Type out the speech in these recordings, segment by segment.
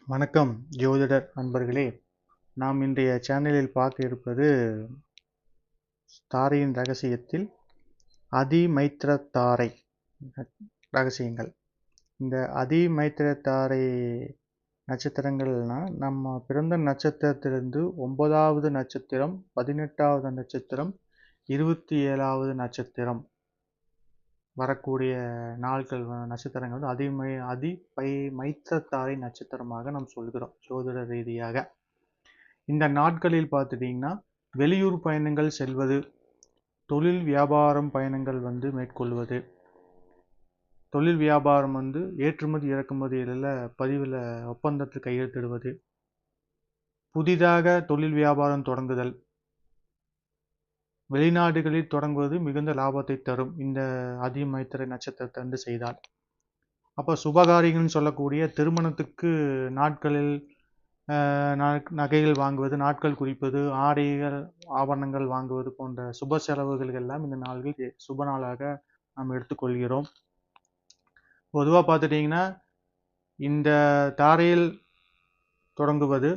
வணக்கம் ஜோதிடர் நண்பர்களே. நாம் இன்றைய சேனலில் பார்க்க இருப்பது தாரையின் ரகசியத்தில் அதிமைத்திர தாரை ரகசியங்கள். இந்த அதிமைத்திர தாரை நட்சத்திரங்கள்னா நம்ம பிறந்த நட்சத்திரத்திலிருந்து 9வது நட்சத்திரம், 18வது நட்சத்திரம், 27வது நட்சத்திரம் வரக்கூடிய நாட்கள் நட்சத்திரங்கள் வந்து மைத்திரத்தாரை நட்சத்திரமாக நாம் சொல்கிறோம் ஜோதிட ரீதியாக. இந்த நாட்களில் பார்த்துட்டிங்கன்னா வெளியூர் பயணங்கள் செல்வது, தொழில் வியாபாரம் பயணங்கள் வந்து மேற்கொள்வது, தொழில் வியாபாரம் வந்து ஏற்றுமதி இறக்குமதியில் பதிவில் ஒப்பந்தத்தில் கையெழுத்திடுவது, புதிதாக தொழில் வியாபாரம் தொடங்குதல், வெளிநாடுகளில் தொடங்குவது மிகுந்த லாபத்தை தரும் இந்த அதிமைத்திரை நட்சத்திரத்தன்று செய்தால். அப்போ சுபகாரியங்கள்னு சொல்லக்கூடிய திருமணத்துக்கு நாட்களில் நகைகள் வாங்குவது, நாட்கள் குறிப்பது, ஆடைகள் ஆபரணங்கள் வாங்குவது போன்ற சுப செலவுகள் எல்லாம் இந்த நாள்கள் சுப நாளாக நாம் எடுத்துக்கொள்கிறோம். பொதுவாக பார்த்துட்டிங்கன்னா இந்த தாரையில் தொடங்குவது,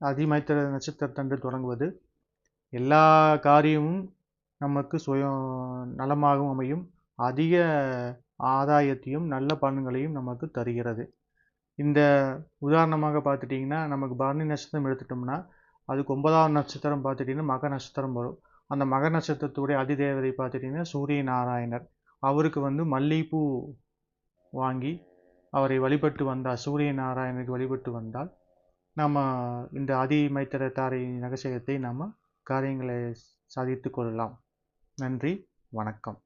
அதிமைத்திர நட்சத்திரத்தன்று தொடங்குவது எல்லா காரியமும் நமக்கு நலமாகவும் அமையும், அதிக ஆதாயத்தையும் நல்ல பலன்களையும் நமக்கு தருகிறது. இந்த உதாரணமாக பார்த்துட்டிங்கன்னா நமக்கு பரணி நட்சத்திரம் எடுத்துட்டோம்னா அதுக்கு 9வது நட்சத்திரம் பார்த்துட்டிங்கன்னா மக நட்சத்திரம் வரும். அந்த மக நட்சத்திரத்துடைய அதிதேவதை பார்த்துட்டிங்கன்னா சூரிய நாராயணர். அவருக்கு வந்து மல்லிகைப்பூ வாங்கி அவரை வழிபட்டு வந்தால், சூரிய நாராயணருக்கு வழிபட்டு வந்தால் நம்ம இந்த அதிமைத்திர தாரை ரகசியத்தை நம்ம காரியங்களை சாதித்து கொள்ளலாம். நன்றி, வணக்கம்.